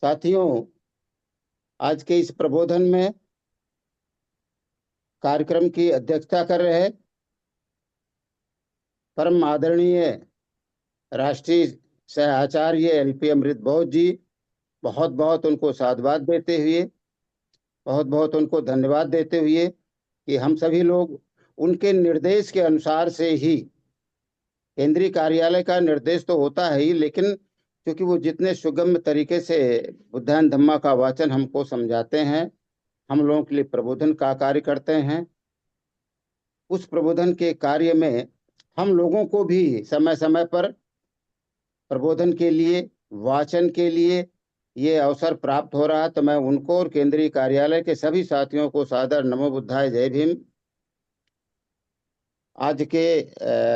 साथियों, आज के इस प्रबोधन में कार्यक्रम की अध्यक्षता कर रहे परम आदरणीय राष्ट्रीय सह आचार्य एल.पी. अमृत बोस जी, बहुत बहुत उनको साधुवाद देते हुए, बहुत बहुत उनको धन्यवाद देते हुए कि हम सभी लोग उनके निर्देश के अनुसार से ही, केंद्रीय कार्यालय का निर्देश तो होता है ही, लेकिन क्योंकि वो जितने सुगम तरीके से बुद्धान धम्मा का वाचन हमको समझाते हैं, हम लोगों के लिए प्रबोधन का कार्य करते हैं। उस प्रबोधन के कार्य में हम लोगों को भी समय समय पर प्रबोधन के लिए, वाचन के लिए ये अवसर प्राप्त हो रहा, तो मैं उनको और केंद्रीय कार्यालय के सभी साथियों को सादर नमो बुद्धाय, जय भीम। आज के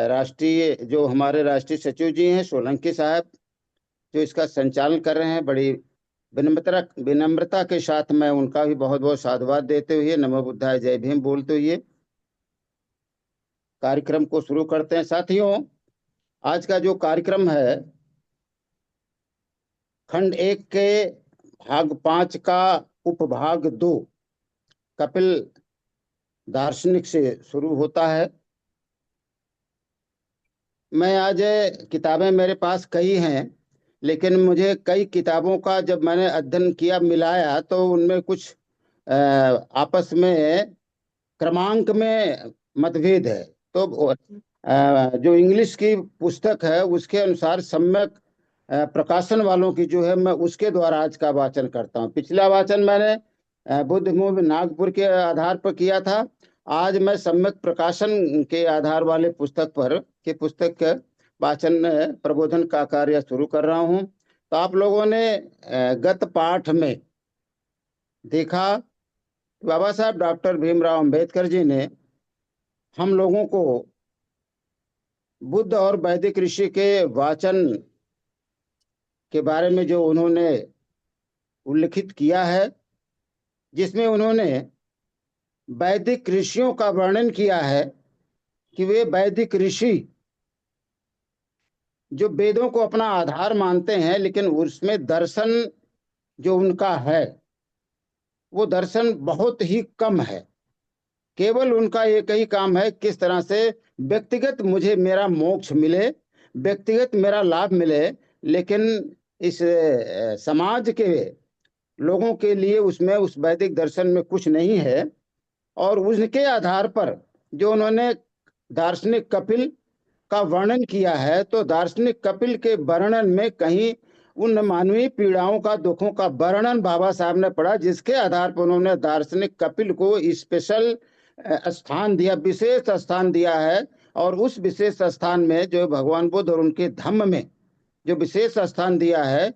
राष्ट्रीय जो हमारे राष्ट्रीय सचिव जी हैं सोलंकी साहब, जो इसका संचालन कर रहे हैं, बड़ी विनम्रता के साथ मैं उनका भी बहुत बहुत साधुवाद देते हुए नमो बुद्धाय जय भीम बोलते हुए कार्यक्रम को शुरू करते हैं। साथियों, आज का जो कार्यक्रम है, खंड 1 के भाग 5 का उपभाग 2 कपिल दार्शनिक से शुरू होता है। मैं आज किताबें मेरे पास कई हैं, लेकिन मुझे कई किताबों का जब मैंने अध्ययन किया, मिलाया, तो उनमें कुछ आपस में क्रमांक में मतभेद है। तो जो इंग्लिश की पुस्तक है उसके अनुसार सम्यक प्रकाशन वालों की जो है, मैं उसके द्वारा आज का वाचन करता हूँ। पिछला वाचन मैंने बुद्ध मूव नागपुर के आधार पर किया था। आज मैं सम्यक प्रकाशन के आधार वाले पुस्तक वाचन प्रबोधन का कार्य शुरू कर रहा हूँ। तो आप लोगों ने गत पाठ में देखा, बाबा साहब डॉक्टर भीमराव अंबेडकर जी ने हम लोगों को बुद्ध और वैदिक ऋषि के वाचन के बारे में जो उन्होंने उल्लिखित किया है, जिसमें उन्होंने वैदिक ऋषियों का वर्णन किया है कि वे वैदिक ऋषि जो वेदों को अपना आधार मानते हैं, लेकिन उसमें दर्शन जो उनका है वो दर्शन बहुत ही कम है। केवल उनका एक ही काम है, किस तरह से व्यक्तिगत मुझे मेरा मोक्ष मिले, व्यक्तिगत मेरा लाभ मिले, लेकिन इस समाज के लोगों के लिए उसमें उस वैदिक दर्शन में कुछ नहीं है। और उसके आधार पर जो उन्होंने दार्शनिक कपिल का वर्णन किया है, तो दार्शनिक कपिल के वर्णन में कहीं उन मानवीय पीड़ाओं का, दुखों का वर्णन बाबा साहब ने पढ़ा, जिसके आधार पर उन्होंने दार्शनिक कपिल को स्पेशल स्थान दिया, विशेष स्थान दिया है। और उस विशेष स्थान में जो भगवान बुद्ध और उनके धम्म में जो विशेष स्थान दिया है,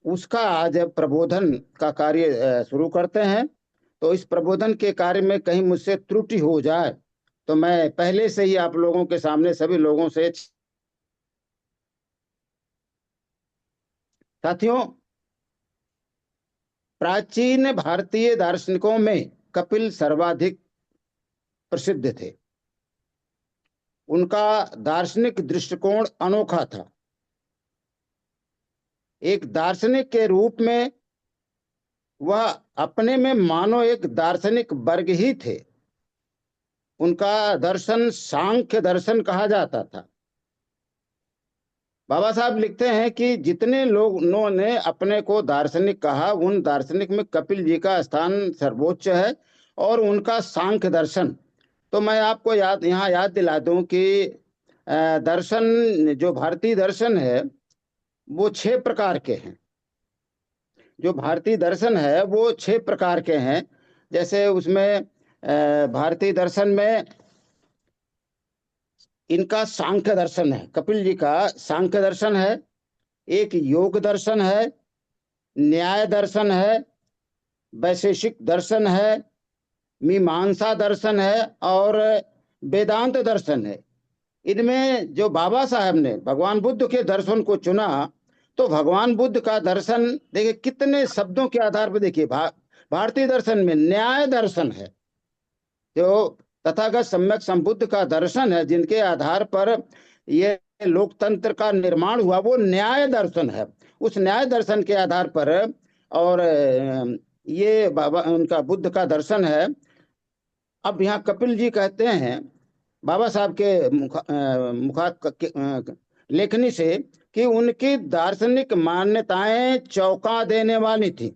उसका आज प्रबोधन का कार्य शुरू करते हैं। तो इस प्रबोधन के कार्य में कहीं मुझसे त्रुटि हो जाए तो मैं पहले से ही आप लोगों के सामने सभी लोगों से। साथियों, प्राचीन भारतीय दार्शनिकों में कपिल सर्वाधिक प्रसिद्ध थे। उनका दार्शनिक दृष्टिकोण अनोखा था। एक दार्शनिक के रूप में वह अपने में मानो एक दार्शनिक वर्ग ही थे। उनका दर्शन सांख्य दर्शन कहा जाता था। बाबा साहब लिखते हैं कि जितने लोगों ने अपने को दार्शनिक कहा, उन दार्शनिक में कपिल जी का स्थान सर्वोच्च है, और उनका सांख्य दर्शन। तो मैं आपको यहाँ याद दिला दूं कि दर्शन, जो भारतीय दर्शन है, वो 6 प्रकार के हैं। जो भारतीय दर्शन है वो 6 प्रकार के हैं। जैसे उसमें भारतीय दर्शन में इनका सांख्य दर्शन है, कपिल जी का सांख्य दर्शन है, एक योग दर्शन है, न्याय दर्शन है, वैशेषिक दर्शन है, मीमांसा दर्शन है, और वेदांत दर्शन है। इनमें जो बाबा साहब ने भगवान बुद्ध के दर्शन को चुना, तो भगवान बुद्ध का दर्शन देखिए कितने शब्दों के आधार पर, देखिए भारतीय दर्शन में न्याय दर्शन है, जो तथागत सम्यक संबुद्ध का दर्शन है, जिनके आधार पर ये लोकतंत्र का निर्माण हुआ, वो न्याय दर्शन है। उस न्याय दर्शन के आधार पर और ये बाबा उनका बुद्ध का दर्शन है। अब यहाँ कपिल जी कहते हैं बाबा साहब के लेखनी से कि उनकी दार्शनिक मान्यताएं चौंका देने वाली थी।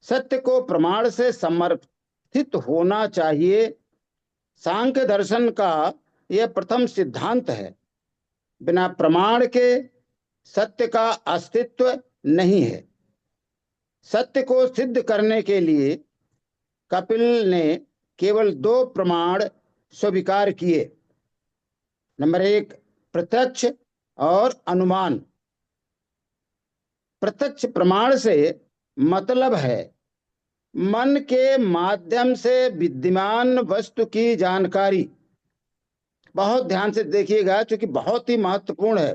सत्य को प्रमाण से समर्थित होना चाहिए। सांख्य दर्शन का यह प्रथम सिद्धांत है। बिना प्रमाण के सत्य का अस्तित्व नहीं है। सत्य को सिद्ध करने के लिए कपिल ने केवल दो प्रमाण स्वीकार किए। नंबर एक, प्रत्यक्ष और अनुमान। प्रत्यक्ष प्रमाण से मतलब है मन के माध्यम से विद्यमान वस्तु की जानकारी। बहुत ध्यान से देखिएगा क्योंकि बहुत ही महत्वपूर्ण है।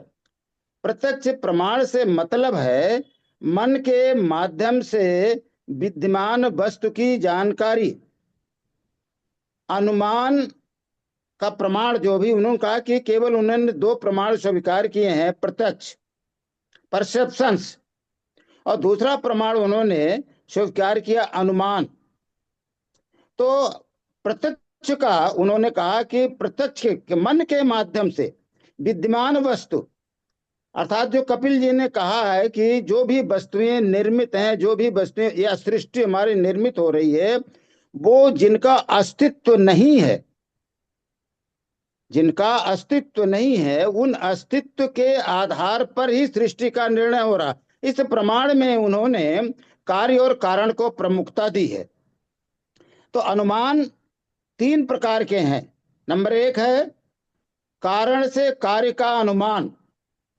प्रत्यक्ष प्रमाण से मतलब है मन के माध्यम से विद्यमान वस्तु की जानकारी। अनुमान का प्रमाण जो भी उन्होंने कहा कि केवल उन्होंने दो प्रमाण स्वीकार किए हैं, प्रत्यक्ष परसेप्शंस, और दूसरा प्रमाण उन्होंने स्वीकार किया अनुमान। तो प्रत्यक्ष का उन्होंने कहा कि प्रत्यक्ष के मन के माध्यम से विद्यमान वस्तु, अर्थात जो कपिल जी ने कहा है कि जो भी वस्तुएं निर्मित हैं, जो भी वस्तुएं या सृष्टि हमारी निर्मित हो रही है, वो जिनका अस्तित्व नहीं है, जिनका अस्तित्व नहीं है, उन अस्तित्व के आधार पर ही सृष्टि का निर्णय हो रहा। इस प्रमाण में उन्होंने कार्य और कारण को प्रमुखता दी है। तो अनुमान तीन प्रकार के हैं। नंबर एक है कारण से कार्य का अनुमान।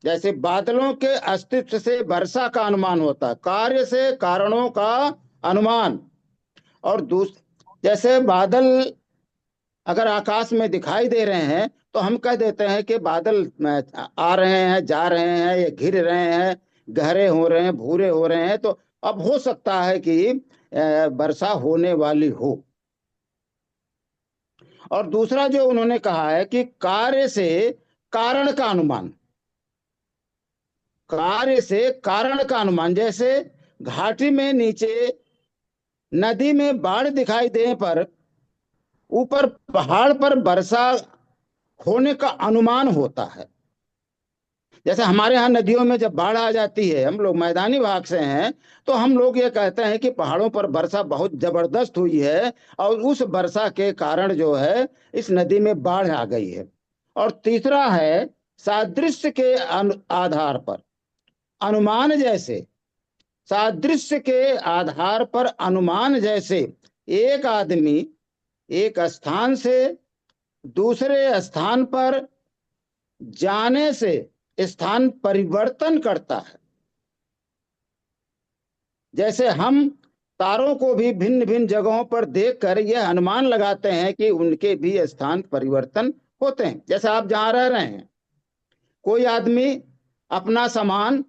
जैसे बादलों के अस्तित्व से वर्षा का अनुमान होता है, कार्य से कारणों का अनुमान। और जैसे बादल अगर आकाश में दिखाई दे रहे हैं तो हम कह देते हैं कि बादल आ रहे हैं, जा रहे हैं, ये घिर रहे हैं, गहरे हो रहे हैं, भूरे हो रहे हैं, तो अब हो सकता है कि वर्षा होने वाली हो। और दूसरा जो उन्होंने कहा है कि कार्य से कारण का अनुमान। कार्य से कारण का अनुमान, जैसे घाटी में नीचे नदी में बाढ़ दिखाई देने पर ऊपर पहाड़ पर वर्षा होने का अनुमान होता है। जैसे हमारे यहाँ नदियों में जब बाढ़ आ जाती है, हम लोग मैदानी भाग से हैं, तो हम लोग ये कहते हैं कि पहाड़ों पर वर्षा बहुत जबरदस्त हुई है और उस वर्षा के कारण जो है इस नदी में बाढ़ आ गई है। और तीसरा है सादृश्य के आधार पर अनुमान। जैसे सादृश्य के आधार पर अनुमान, जैसे एक आदमी एक स्थान से दूसरे स्थान पर जाने से स्थान परिवर्तन करता है। जैसे हम तारों को भी भिन्न भिन्न जगहों पर देखकर यह अनुमान लगाते हैं कि उनके भी स्थान परिवर्तन होते हैं। जैसे आप जहां रह रहे हैं, कोई आदमी अपना सामान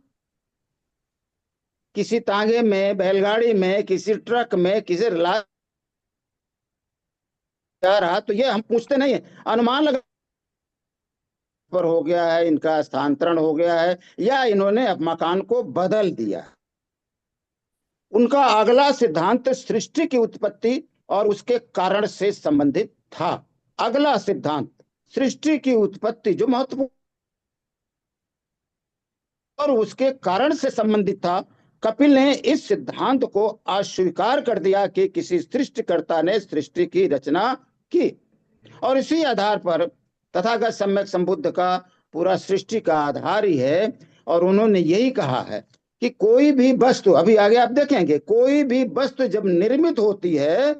किसी तांगे में, बैलगाड़ी में, किसी ट्रक में, किसी ला रहा, तो ये हम पूछते नहीं है, अनुमान लगा पर हो गया है, इनका स्थानांतरण हो गया है, या इन्होंने मकान को बदल दिया। उनका अगला सिद्धांत सृष्टि की उत्पत्ति और उसके कारण से संबंधित था। अगला सिद्धांत सृष्टि की उत्पत्ति जो महत्वपूर्ण और उसके कारण से संबंधित था। कपिल ने इस सिद्धांत को अस्वीकार कर दिया कि किसी सृष्टिकर्ता ने सृष्टि की रचना की, और इसी आधार पर तथागत सम्यक संबुद्ध का पूरा सृष्टि का आधार ही है। और उन्होंने यही कहा है कि कोई भी वस्तु, अभी आगे आप देखेंगे, कोई भी वस्तु जब निर्मित होती है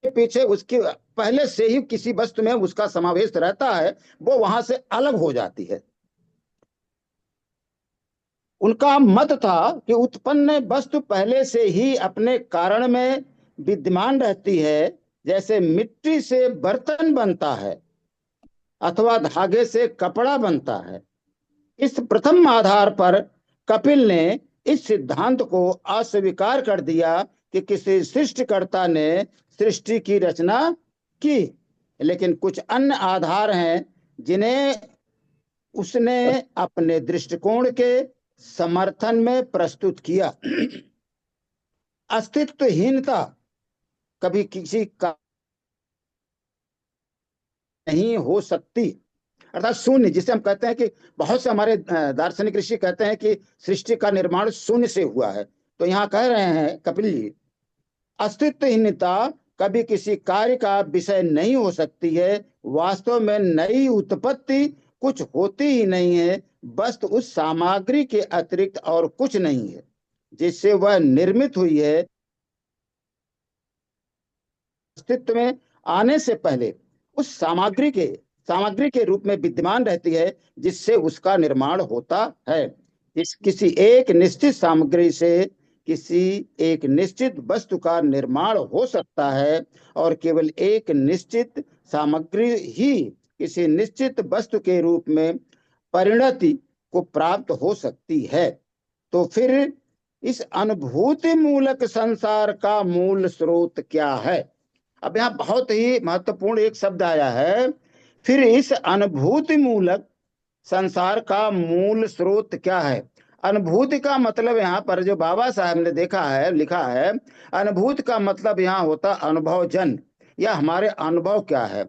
पीछे उसके पहले से ही किसी वस्तु में उसका समावेश रहता है, वो वहां से अलग हो जाती है। उनका मत था कि उत्पन्न वस्तु पहले से ही अपने कारण में विद्यमान रहती है। जैसे मिट्टी से बर्तन बनता है अथवा धागे से कपड़ा बनता है। इस प्रथम आधार पर कपिल ने इस सिद्धांत को अस्वीकार कर दिया कि किसी सृष्टिकर्ता ने सृष्टि की रचना की। लेकिन कुछ अन्य आधार हैं जिन्हें उसने अपने दृष्टिकोण के समर्थन में प्रस्तुत किया। अस्तित्वहीनता कभी किसी का नहीं हो सकती, अर्थात शून्य, जिसे हम कहते हैं कि बहुत से हमारे दार्शनिक ऋषि कहते हैं कि सृष्टि का निर्माण शून्य से हुआ है। तो यहाँ कह रहे हैं कपिल जी, अस्तित्वहीनता कभी किसी कार्य का विषय नहीं हो सकती है। वास्तव में नई उत्पत्ति कुछ होती ही नहीं है, वस्तु उस सामग्री के अतिरिक्त और कुछ नहीं है जिससे वह निर्मित हुई है। अस्तित्व में आने से पहले उस सामग्री के रूप में विद्यमान रहती है जिससे उसका निर्माण होता है। इस किसी एक निश्चित सामग्री से किसी एक निश्चित वस्तु का निर्माण हो सकता है और केवल एक निश्चित सामग्री ही किसी निश्चित वस्तु के रूप में परिणति को प्राप्त हो सकती है। तो फिर इस अनुभूति मूलक संसार का मूल स्रोत क्या है? अब यहाँ बहुत ही महत्वपूर्ण एक शब्द आया है, फिर इस अनुभूति मूलक संसार का मूल स्रोत क्या है? अनुभूति का मतलब यहाँ पर जो बाबा साहब ने देखा है, लिखा है, अनुभूति का मतलब यहाँ होता अनुभव जन, या हमारे अनुभव क्या है।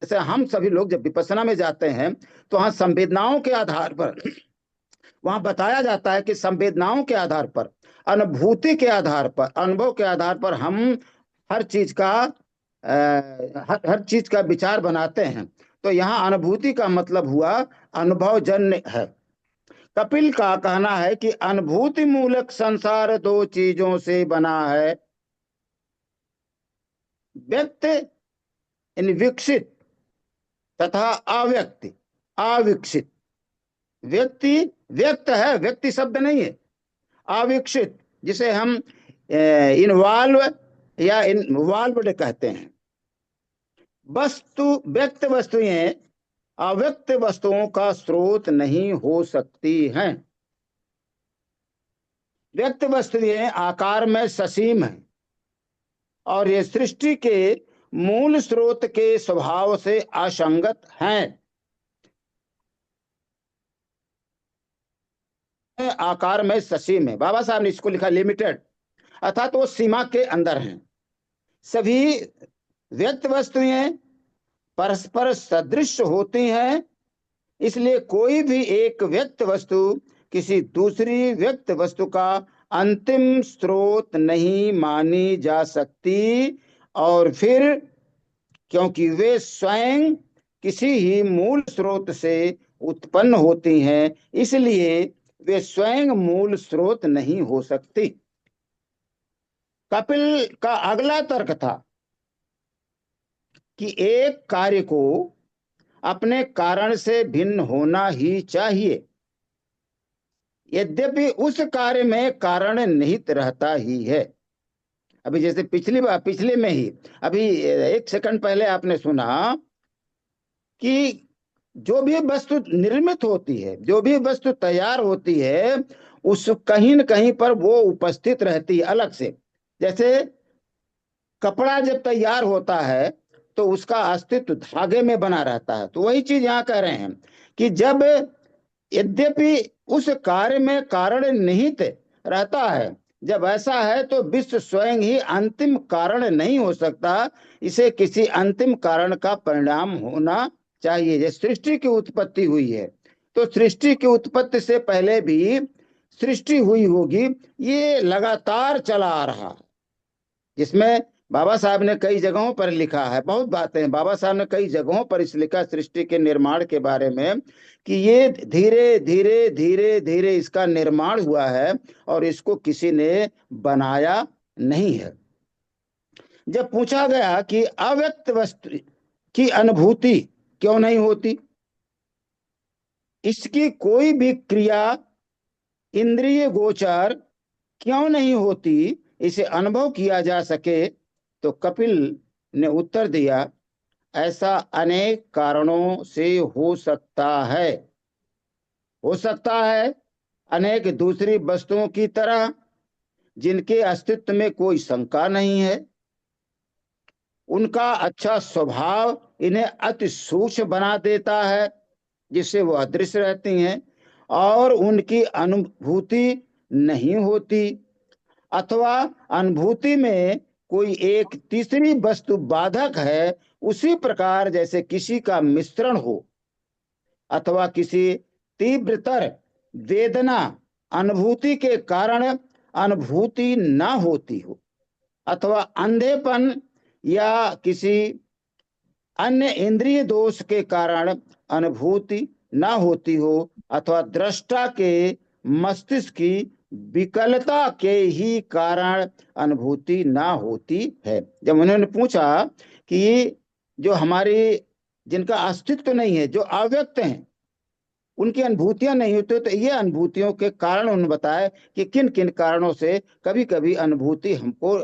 जैसे हम सभी लोग जब विपස්සना में जाते हैं तो वहां संवेदनाओं के आधार पर वहां बताया जाता है कि संवेदनाओं के आधार पर, अनुभूति के आधार पर, अनुभव के आधार पर हम हर चीज का हर चीज का विचार बनाते हैं। तो यहाँ अनुभूति का मतलब हुआ अनुभव जन्य है। कपिल का कहना है कि अनुभूति मूलक संसार दो चीजों से बना है, व्यक्त इन विकसित तथा अव्यक्त अविकसित। व्यक्ति व्यक्त है, व्यक्ति शब्द नहीं है। अविकसित जिसे हम इनवॉल्व या इनवॉल्व्ड कहते हैं। वस्तु व्यक्त वस्तुएं अव्यक्त वस्तुओं का स्रोत नहीं हो सकती हैं। व्यक्त वस्तुएं आकार में ससीम हैं और ये सृष्टि के मूल स्रोत के स्वभाव से असंगत हैं। आकार में ससीम है, बाबा साहब ने इसको लिखा लिमिटेड, अर्थात वो सीमा के अंदर हैं। सभी व्यक्त वस्तुएं परस्पर सदृश होती हैं, इसलिए कोई भी एक व्यक्त वस्तु किसी दूसरी व्यक्त वस्तु का अंतिम स्रोत नहीं मानी जा सकती। और फिर क्योंकि वे स्वयं किसी ही मूल स्रोत से उत्पन्न होती हैं, इसलिए वे स्वयं मूल स्रोत नहीं हो सकती। कपिल का अगला तर्क था कि एक कार्य को अपने कारण से भिन्न होना ही चाहिए, यद्यपि उस कार्य में कारण निहित रहता ही है। अभी जैसे पिछले में ही अभी एक सेकंड पहले आपने सुना कि जो भी वस्तु निर्मित होती है, जो भी वस्तु तैयार होती है, उस कहीं न कहीं पर वो उपस्थित रहती है अलग से। जैसे कपड़ा जब तैयार होता है तो उसका अस्तित्व धागे में बना रहता है। तो वही चीज यहाँ कह रहे हैं कि जब यद्यपि उस कार्य में कारण निहित रहता है, जब ऐसा है तो विश्व स्वयं ही अंतिम कारण नहीं हो सकता, इसे किसी अंतिम कारण का परिणाम होना चाहिए। जैसे सृष्टि की उत्पत्ति हुई है तो सृष्टि की उत्पत्ति से पहले भी सृष्टि हुई होगी, ये लगातार चला आ रहा है। जिसमें बाबा साहब ने कई जगहों पर लिखा है, बहुत बातें हैं, बाबा साहब ने कई जगहों पर इस लिखा सृष्टि के निर्माण के बारे में कि ये धीरे धीरे धीरे धीरे इसका निर्माण हुआ है और इसको किसी ने बनाया नहीं है। जब पूछा गया कि अव्यक्त वस्तु की अनुभूति क्यों नहीं होती, इसकी कोई भी क्रिया इंद्रिय गोचर क्यों नहीं होती, इसे अनुभव किया जा सके, तो कपिल ने उत्तर दिया, ऐसा अनेक कारणों से हो सकता है अनेक दूसरी वस्तुओं की तरह जिनके अस्तित्व में कोई शंका नहीं है। उनका अच्छा स्वभाव इन्हें अति सूक्ष्म बना देता है जिससे वो अदृश्य रहती हैं और उनकी अनुभूति नहीं होती, अथवा अनुभूति में कोई एक तीसरी वस्तु बाधक है, उसी प्रकार जैसे किसी का मिश्रण हो अथवा किसी तीव्रतर वेदना अनुभूति के कारण अनुभूति ना होती हो, अथवा अंधेपन या किसी अन्य इंद्रिय दोष के कारण अनुभूति ना होती हो, अथवा दृष्टा के मस्तिष्क की विकलता के ही कारण अनुभूति ना होती है। जब उन्होंने पूछा कि जो हमारी जिनका अस्तित्व नहीं है, जो अव्यक्त हैं, उनकी अनुभूतियां नहीं होती, तो ये अनुभूतियों के कारण उन्होंने बताया कि किन किन कारणों से कभी कभी अनुभूति हमको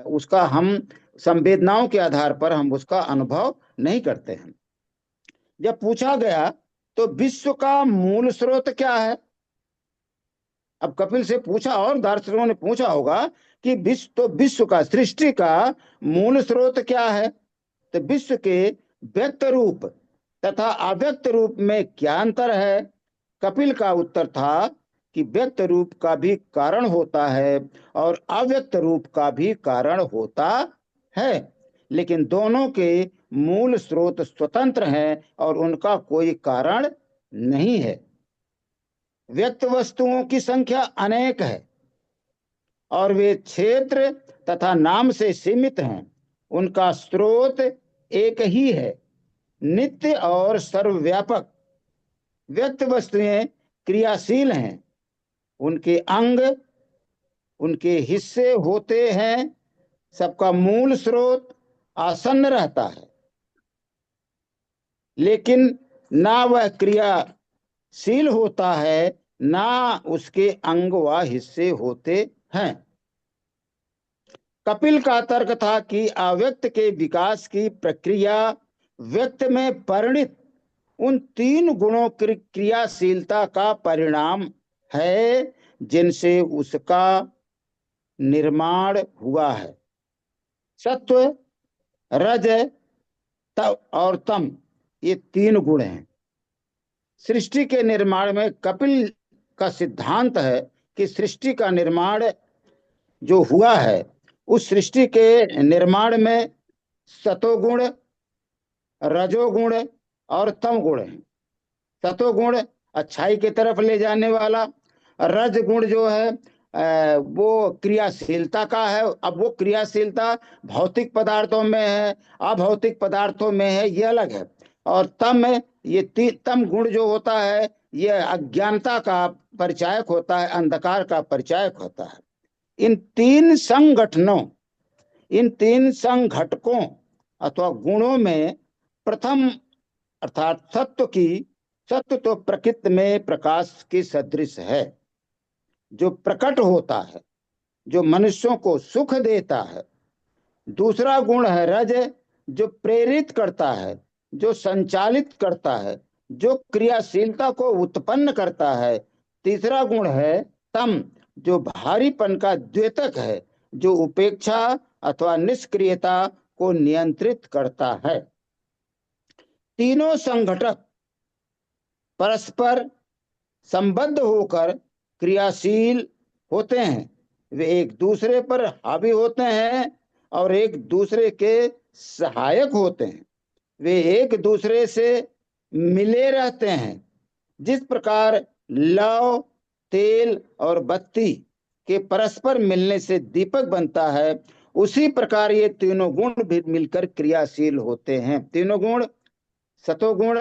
उसका हम संवेदनाओं के आधार पर हम उसका अनुभव नहीं करते हैं। जब पूछा गया तो विश्व का मूल स्रोत क्या है, अब कपिल से पूछा और दार्शनिकों ने पूछा होगा कि विश्व का, सृष्टि का मूल स्रोत क्या है, तो विश्व के व्यक्त रूप तथा अव्यक्त रूप में क्या अंतर है। कपिल का उत्तर था कि व्यक्त रूप का भी कारण होता है और अव्यक्त रूप का भी कारण होता है, लेकिन दोनों के मूल स्रोत स्वतंत्र हैं और उनका कोई कारण नहीं है। व्यक्त वस्तुओं की संख्या अनेक है और वे क्षेत्र तथा नाम से सीमित हैं। उनका स्रोत एक ही है, नित्य और सर्वव्यापक। व्यक्त वस्तुएं क्रियाशील हैं, उनके अंग, उनके हिस्से होते हैं, सबका मूल स्रोत आसन्न रहता है, लेकिन ना वह क्रियाशील होता है, ना उसके अंग व हिस्से होते हैं। कपिल का तर्क था कि अव्यक्त के विकास की प्रक्रिया व्यक्त में परिणित उन तीन गुणों की क्रियाशीलता का परिणाम है जिनसे उसका निर्माण हुआ है। सत्व, रज और तम, ये तीन गुण हैं। सृष्टि के निर्माण में कपिल का सिद्धांत है कि सृष्टि का निर्माण जो हुआ है, उस सृष्टि के निर्माण में सतोगुण, रजोगुण और तम गुण है। सतोगुण अच्छाई की तरफ ले जाने वाला, रज गुण जो है वो क्रियाशीलता का है। अब वो क्रियाशीलता भौतिक पदार्थों में है, अभौतिक पदार्थों में है, ये अलग है। और तम, ये तम गुण जो होता है, ये अज्ञानता का परिचायक होता है, अंधकार का परिचायक होता है। इन तीन संगठनों, इन तीन संघटकों अथवा गुणों में प्रथम अर्थात सत्व तो प्रकृति में प्रकाश के सदृश है, जो प्रकट होता है, जो मनुष्यों को सुख देता है। दूसरा गुण है रज, जो प्रेरित करता है, जो संचालित करता है, जो क्रियाशीलता को उत्पन्न करता है। तीसरा गुण है तम, जो भारीपन का द्योतक है, जो उपेक्षा अथवा निष्क्रियता को नियंत्रित करता है। तीनों संघटक परस्पर संबद्ध होकर क्रियाशील होते हैं। वे एक दूसरे पर हावी होते हैं और एक दूसरे के सहायक होते हैं। वे एक दूसरे से मिले रहते हैं। जिस प्रकार लौ, तेल और बत्ती के परस्पर मिलने से दीपक बनता है, उसी प्रकार ये तीनों गुण भी मिलकर क्रियाशील होते हैं। तीनों गुण, सतोगुण,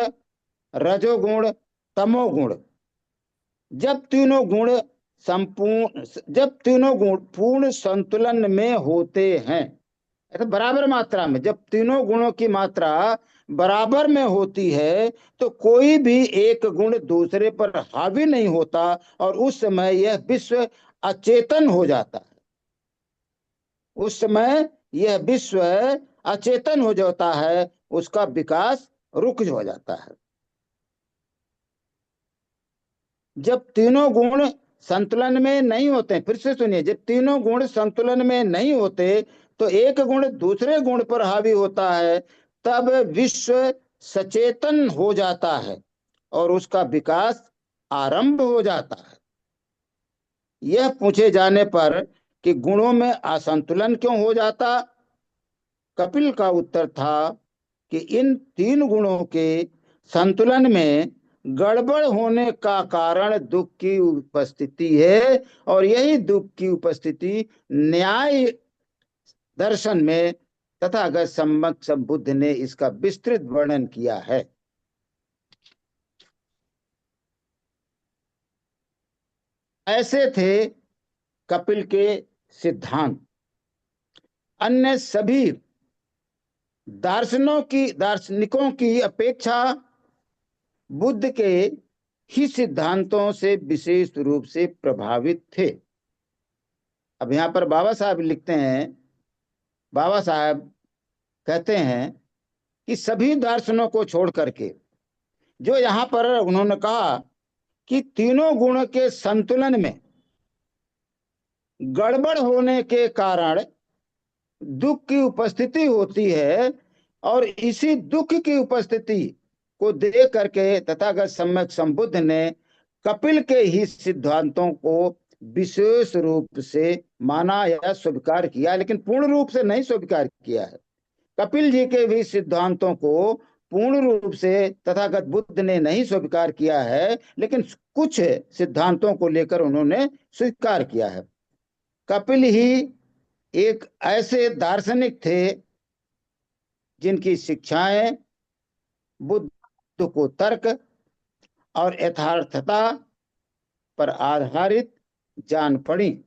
रजोगुण, तमोगुण, जब तीनों गुण पूर्ण संतुलन में होते हैं, तो बराबर मात्रा में, जब तीनों गुणों की मात्रा बराबर में होती है, तो कोई भी एक गुण दूसरे पर हावी नहीं होता और उस समय यह विश्व अचेतन हो जाता है। उस समय यह विश्व अचेतन हो जाता है, उसका विकास रुक हो जाता है। जब तीनों गुण संतुलन में नहीं होते, फिर से सुनिए, जब तीनों गुण संतुलन में नहीं होते तो एक गुण दूसरे गुण पर हावी होता है, तब विश्व सचेतन हो जाता है और उसका विकास आरंभ हो जाता है। यह पूछे जाने पर कि गुणों में असंतुलन क्यों हो जाता, कपिल का उत्तर था कि इन तीन गुणों के संतुलन में गड़बड़ होने का कारण दुख की उपस्थिति है, और यही दुख की उपस्थिति न्याय दर्शन में तथागत सम्यक संबुद्ध ने इसका विस्तृत वर्णन किया है। ऐसे थे कपिल के सिद्धांत। अन्य सभी दार्शनिकों की अपेक्षा बुद्ध के ही सिद्धांतों से विशेष रूप से प्रभावित थे। अब यहां पर बाबा साहब लिखते हैं, बाबा साहब कहते हैं कि सभी दर्शनों को छोड़ करके, जो यहां पर उन्होंने कहा कि तीनों गुण के संतुलन में गड़बड़ होने के कारण दुख की उपस्थिति होती है, और इसी दुख की उपस्थिति को देख करके तथागत सम्यक संबुद्ध ने कपिल के ही सिद्धांतों को विशेष रूप से माना या स्वीकार किया, लेकिन पूर्ण रूप से नहीं स्वीकार किया है। कपिल जी के भी सिद्धांतों को पूर्ण रूप से तथागत बुद्ध ने नहीं स्वीकार किया है, लेकिन कुछ सिद्धांतों को लेकर उन्होंने स्वीकार किया है। कपिल ही एक ऐसे दार्शनिक थे जिनकी शिक्षाएं बुद्ध को तर्क और यथार्थता पर आधारित जान पड़ी,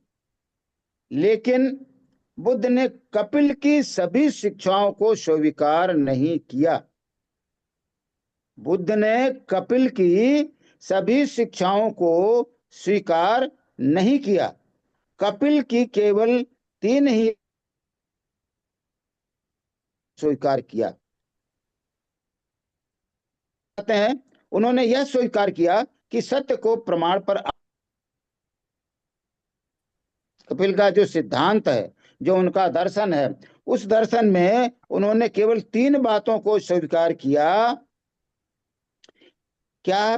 लेकिन बुद्ध ने कपिल की सभी शिक्षाओं को स्वीकार नहीं किया। बुद्ध ने कपिल की सभी शिक्षाओं को स्वीकार नहीं किया। कपिल की केवल तीन ही स्वीकार किया। कहते हैं उन्होंने यह स्वीकार किया कि सत्य को प्रमाण पर, कपिल का जो सिद्धांत है, जो उनका दर्शन है, उस दर्शन में उन्होंने केवल तीन बातों को स्वीकार किया। क्या है?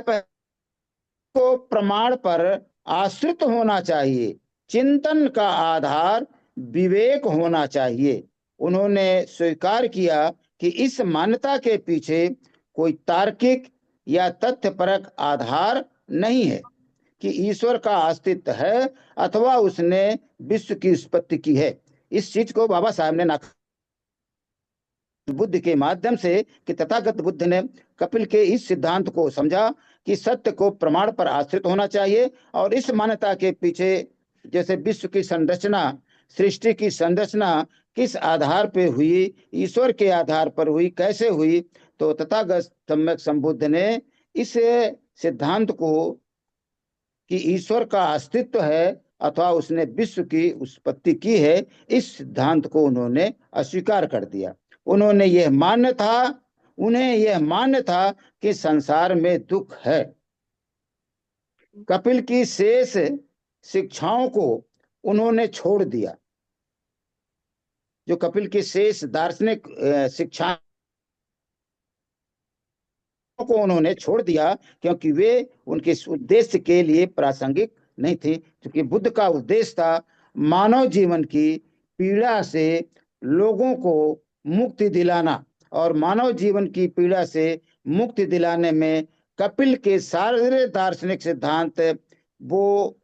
को प्रमाण पर आश्रित होना चाहिए, चिंतन का आधार विवेक होना चाहिए। उन्होंने स्वीकार किया कि इस मान्यता के पीछे कोई तार्किक या तथ्यपरक आधार नहीं है कि ईश्वर का अस्तित्व है अथवा उसने विश्व की उत्पत्ति की है। इस चीज को बाबा साहब ने बुद्ध के माध्यम से, कि तथागत बुद्ध ने कपिल के इस सिद्धांत को समझा कि सत्य को प्रमाण पर आश्रित होना चाहिए, और इस मान्यता के पीछे जैसे विश्व की संरचना, सृष्टि की संरचना किस आधार पे हुई, ईश्वर के आधार पर हुई, कैसे हुई, तो तथागत सम्यक संबुद्ध ने इस सिद्धांत को कि ईश्वर का अस्तित्व है अथवा उसने विश्व की उत्पत्ति की है, इस सिद्धांत को उन्होंने अस्वीकार कर दिया। उन्हें यह मान्य था कि संसार में दुख है। कपिल की शेष शिक्षाओं को उन्होंने छोड़ दिया। जो कपिल की शेष दार्शनिक शिक्षा को उन्होंने छोड़ दिया, क्योंकि वे उनके उद्देश्य के लिए प्रासंगिक नहीं थी। क्योंकि बुद्ध का उद्देश्य था मानव जीवन की पीड़ा से लोगों को मुक्ति दिलाना, और मानव जीवन की पीड़ा से मुक्ति दिलाने में कपिल के सारे दार्शनिक सिद्धांत वो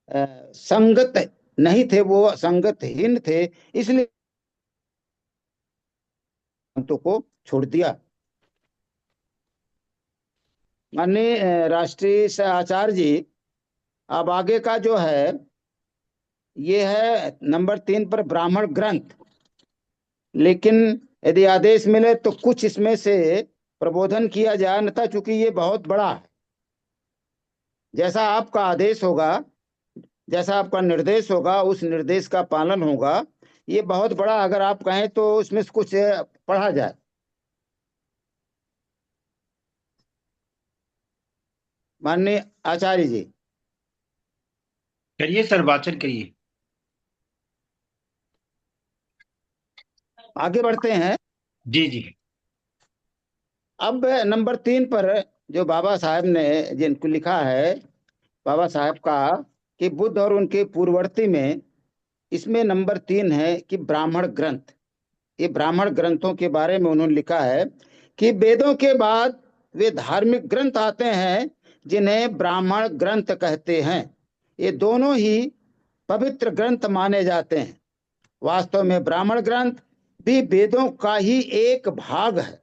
संगत नहीं थे, वो संगतहीन थे, इसलिए को छोड़ दिया। माननीय राष्ट्रीय आचार्य जी, अब आगे का जो है ये है नंबर 3 पर ब्राह्मण ग्रंथ। लेकिन यदि आदेश मिले तो कुछ इसमें से प्रबोधन किया जाए, अन्यथा चूंकि ये बहुत बड़ा है, जैसा आपका आदेश होगा, जैसा आपका निर्देश होगा, उस निर्देश का पालन होगा। ये बहुत बड़ा, अगर आप कहें तो उसमें से कुछ पढ़ा जाए। माननीय आचार्य जी, करिए सर, वाचन करिए। आगे बढ़ते हैं। जी जी। अब नंबर 3 पर जो बाबा साहब ने जिनको लिखा है, बाबा साहब का, कि बुद्ध और उनके पूर्ववर्ती में, इसमें नंबर 3 है कि ब्राह्मण ग्रंथ। ये ब्राह्मण ग्रंथों के बारे में उन्होंने लिखा है कि वेदों के बाद वे धार्मिक ग्रंथ आते हैं जिन्हें ब्राह्मण ग्रंथ कहते हैं। ये दोनों ही पवित्र ग्रंथ माने जाते हैं। वास्तव में ब्राह्मण ग्रंथ भी वेदों का ही एक भाग है।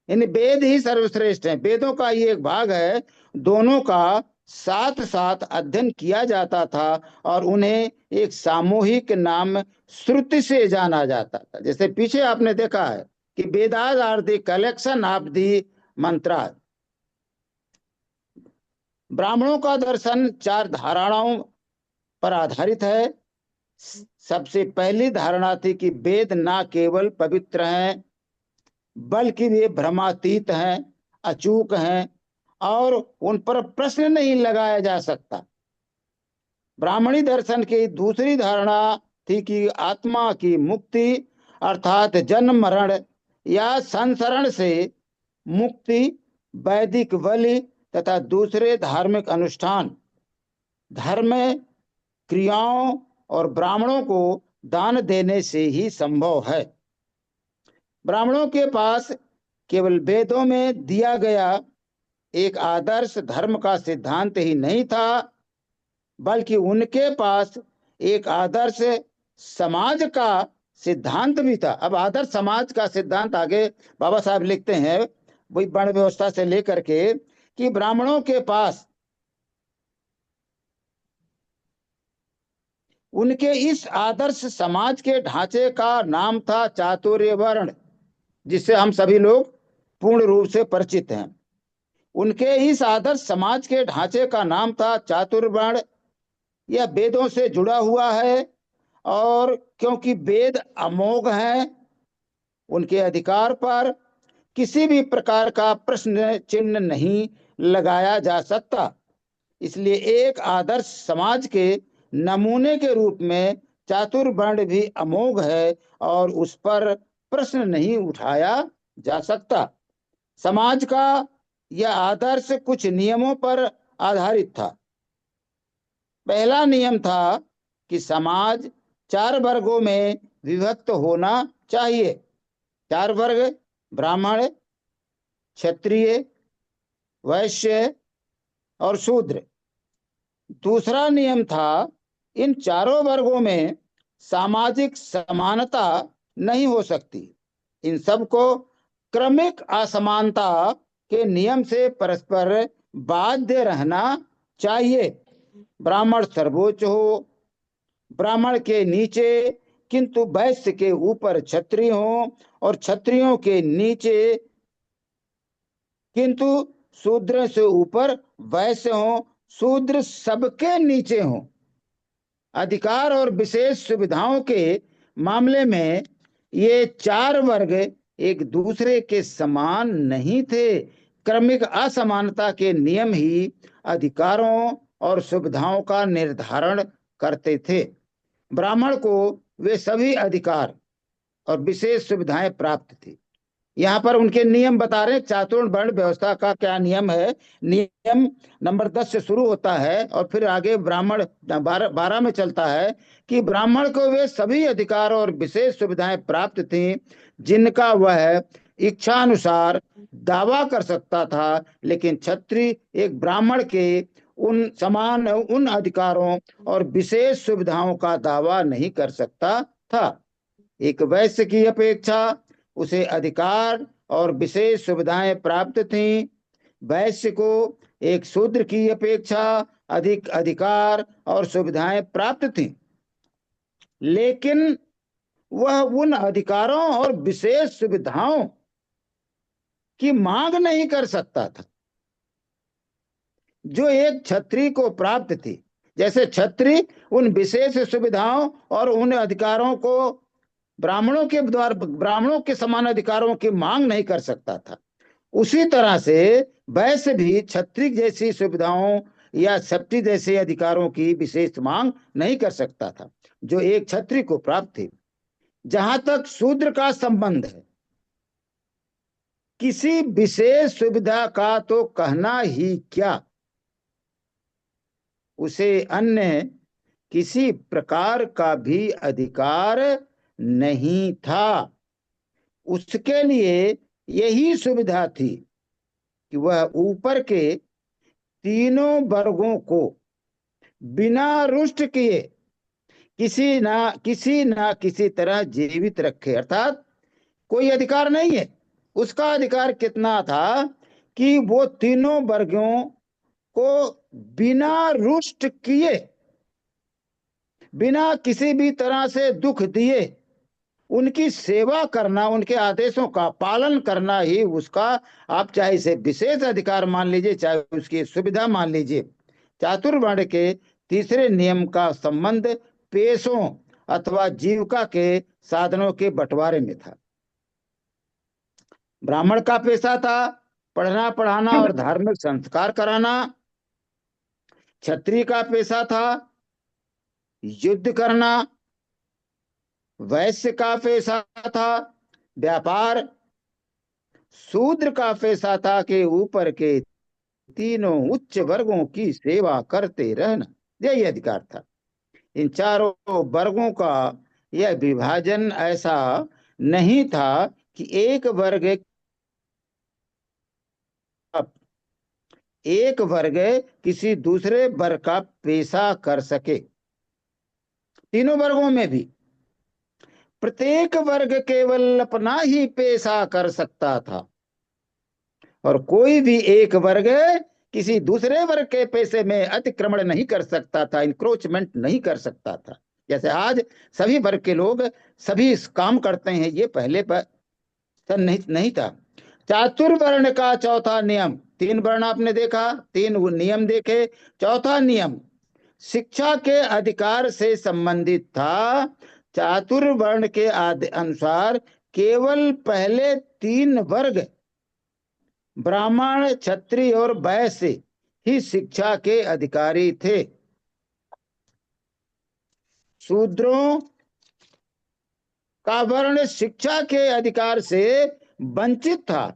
इन वेद ही सर्वश्रेष्ठ हैं, वेदों का ही एक भाग है। दोनों का साथ साथ अध्ययन किया जाता था और उन्हें एक सामूहिक नाम श्रुति से जाना जाता था। जैसे पीछे आपने देखा है कि Vedas are the collection of the mantra. ब्राह्मणों का दर्शन 4 धारणाओं पर आधारित है। सबसे पहली धारणा थी कि वेद ना केवल पवित्र हैं बल्कि वे भ्रमातीत हैं, अचूक हैं और उन पर प्रश्न नहीं लगाया जा सकता। ब्राह्मणी दर्शन की दूसरी धारणा थी कि आत्मा की मुक्ति अर्थात जन्म मरण या संसरण से मुक्ति वैदिक बलि तथा दूसरे धार्मिक अनुष्ठान, धर्म, क्रियाओं और ब्राह्मणों को दान देने से ही संभव है। ब्राह्मणों के पास केवल वेदों में दिया गया एक आदर्श धर्म का सिद्धांत ही नहीं था, बल्कि उनके पास एक आदर्श समाज का सिद्धांत भी था। अब आदर्श समाज का सिद्धांत आगे बाबा साहब लिखते हैं, वही वर्ण व्यवस्था से लेकर के, कि ब्राह्मणों के पास उनके इस आदर्श समाज के ढांचे का नाम था चातुर्य वर्ण, जिससे हम सभी लोग पूर्ण रूप से परिचित हैं। उनके इस आदर्श समाज के ढांचे का नाम था चातुर्वर्ण। यह वेदों से जुड़ा हुआ है और क्योंकि वेद अमोघ हैं, उनके अधिकार पर किसी भी प्रकार का प्रश्न चिन्ह नहीं लगाया जा सकता। इसलिए एक आदर्श समाज के नमूने के रूप में चातुर्वर्ण भी अमोघ है और उस पर प्रश्न नहीं उठाया जा सकता। समाज का यह आदर्श कुछ नियमों पर आधारित था। पहला नियम था कि समाज 4 वर्गों में विभक्त होना चाहिए। 4 वर्ग: ब्राह्मण, क्षत्रिय, वैश्य और शूद्र। दूसरा नियम था इन चारों वर्गों में सामाजिक समानता नहीं हो सकती। इन सबको क्रमिक असमानता के नियम से परस्पर बाध्य रहना चाहिए। ब्राह्मण सर्वोच्च हो, ब्राह्मण के नीचे किंतु वैश्य के ऊपर क्षत्रिय हो और क्षत्रियों के नीचे किंतु शूद्र से ऊपर वैश्य हो, शूद्र सबके नीचे हो। अधिकार और विशेष सुविधाओं के मामले में ये 4 वर्ग एक दूसरे के समान नहीं थे। क्रमिक असमानता के नियम ही अधिकारों और सुविधाओं का निर्धारण करते थे। ब्राह्मण को वे सभी अधिकार और विशेष सुविधाएं प्राप्त थी। यहाँ पर उनके नियम बता रहे हैं। चातुर्वर्ण व्यवस्था का क्या नियम है। नियम नंबर 10 से शुरू होता है और फिर आगे ब्राह्मण 12 में चलता है कि ब्राह्मण को वे सभी अधिकार और विशेष सुविधाएं प्राप्त थीं जिनका वह इच्छानुसार दावा कर सकता था, लेकिन क्षत्रिय एक ब्राह्मण के उन अधिकारों और विशेष सुविधाओं का दावा नहीं कर सकता था। एक वैश्य की अपेक्षा उसे अधिकार और विशेष सुविधाएं प्राप्त थीं। वैश्य को एक शूद्र की अपेक्षा अधिक अधिकार और सुविधाएं प्राप्त थीं, लेकिन वह उन अधिकारों और विशेष सुविधाओं की मांग नहीं कर सकता था जो एक क्षत्रिय को प्राप्त थी। जैसे क्षत्रिय उन विशेष सुविधाओं और उन अधिकारों को ब्राह्मणों के समान अधिकारों की मांग नहीं कर सकता था, उसी तरह से वैश्य भी क्षत्रिय जैसी सुविधाओं या क्षत्रिय जैसे अधिकारों की विशेष मांग नहीं कर सकता था जो एक क्षत्रिय को प्राप्त थी। जहां तक शूद्र का संबंध है, किसी विशेष सुविधा का तो कहना ही क्या, उसे अन्य किसी प्रकार का भी अधिकार नहीं था। उसके लिए यही सुविधा थी कि वह ऊपर के तीनों वर्गों को बिना रुष्ट किए किसी ना किसी तरह जीवित रखे। अर्थात कोई अधिकार नहीं है, उसका अधिकार कितना था कि वो तीनों वर्गों को बिना रुष्ट किए, बिना किसी भी तरह से दुख दिए उनकी सेवा करना, उनके आदेशों का पालन करना ही उसका, आप चाहे इसे विशेष अधिकार मान लीजिए, चाहे उसकी सुविधा मान लीजिए। चातुर्वर्ण के तीसरे नियम का संबंध पेशों अथवा जीविका के साधनों के बंटवारे में था। ब्राह्मण का पेशा था पढ़ना पढ़ाना और धार्मिक संस्कार कराना। क्षत्रिय का पेशा था युद्ध करना। वैश्य का पेशा था व्यापार। शूद्र का पेशा था कि ऊपर के तीनों उच्च वर्गों की सेवा करते रहना। यही अधिकार था। इन चारों वर्गों का यह विभाजन ऐसा नहीं था कि एक वर्ग किसी दूसरे वर्ग का पेशा कर सके। तीनों वर्गों में भी प्रत्येक वर्ग केवल अपना ही पेशा कर सकता था और कोई भी एक वर्ग किसी दूसरे वर्ग के पेशे में अतिक्रमण नहीं कर सकता था, इंक्रोचमेंट नहीं कर सकता था। जैसे आज सभी वर्ग के लोग सभी इस काम करते हैं, ये पहले पर नहीं था। चातुर्वर्ण का चौथा नियम, तीन वर्ण आपने देखा, तीन नियम देखे। चौथा नियम शिक्षा के अधिकार से संबंधित था। चातुर्वर्ण के अनुसार केवल पहले तीन वर्ग ब्राह्मण, क्षत्रिय और वैश्य ही शिक्षा के अधिकारी थे। शूद्रों का वर्ण शिक्षा के अधिकार से वंचित था।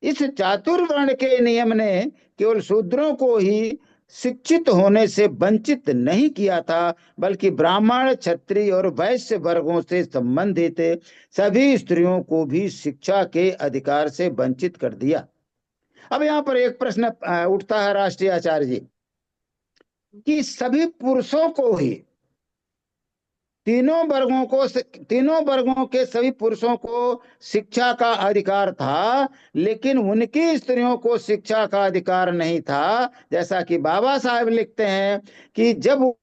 इस चातुर्वर्ण के नियम ने केवल शूद्रों को ही शिक्षित होने से वंचित नहीं किया था, बल्कि ब्राह्मण, क्षत्रिय और वैश्य वर्गों से संबंधित सभी स्त्रियों को भी शिक्षा के अधिकार से वंचित कर दिया। अब यहाँ पर एक प्रश्न उठता है राष्ट्रीय आचार्य जी, कि सभी पुरुषों को ही, तीनों वर्गों के सभी पुरुषों को शिक्षा का अधिकार था, लेकिन उनकी स्त्रियों को शिक्षा का अधिकार नहीं था। जैसा कि बाबा साहब लिखते हैं कि जब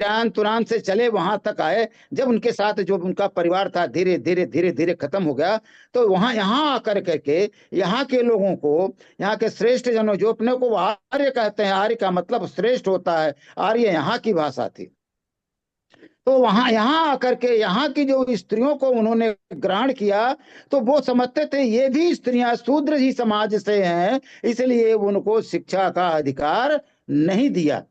ईरान तुरान से चले वहां तक आए, जब उनके साथ जो उनका परिवार था धीरे धीरे धीरे धीरे खत्म हो गया, तो वहां यहाँ आकर करके यहाँ के लोगों को, यहाँ के श्रेष्ठ जनों जो अपने को आर्य कहते हैं, आर्य का मतलब श्रेष्ठ होता है, आर्य यहाँ की भाषा थी, तो वहां यहाँ आकर के यहाँ की जो स्त्रियों को उन्होंने ग्रहण किया, तो वो समझते थे ये भी स्त्रियां शूद्र ही समाज से हैं, इसलिए उनको शिक्षा का अधिकार नहीं दिया।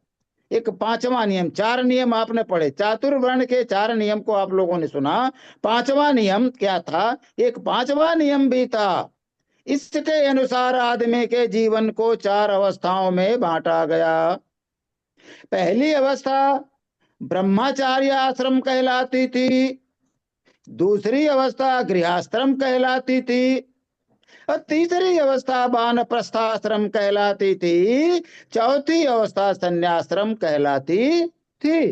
एक पांचवा नियम, चार नियम आपने पढ़े, चातुर्वर्ण के चार नियम को आप लोगों ने सुना। पांचवा नियम क्या था? एक पांचवा नियम भी था। इसके अनुसार आदमी के जीवन को चार अवस्थाओं में बांटा गया। पहली अवस्था ब्रह्मचार्य आश्रम कहलाती थी। दूसरी अवस्था गृहस्थाश्रम कहलाती थी और तीसरी अवस्था वानप्रस्थाश्रम कहलाती थी। चौथी अवस्था संन्याश्रम कहलाती थी।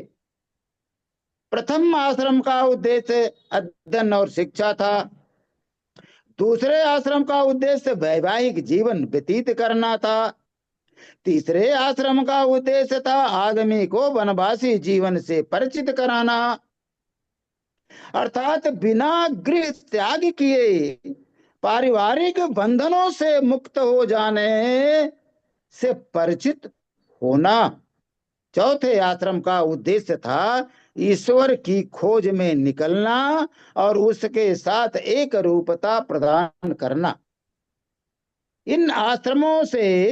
प्रथम आश्रम का उद्देश्य अध्ययन और शिक्षा था। दूसरे आश्रम का उद्देश्य वैवाहिक जीवन व्यतीत करना था। तीसरे आश्रम का उद्देश्य था आदमी को वनवासी जीवन से परिचित कराना, अर्थात बिना गृह त्याग किए पारिवारिक बंधनों से मुक्त हो जाने से परिचित होना। चौथे आश्रम का उद्देश्य था ईश्वर की खोज में निकलना और उसके साथ एक रूपता प्रदान करना। इन आश्रमों से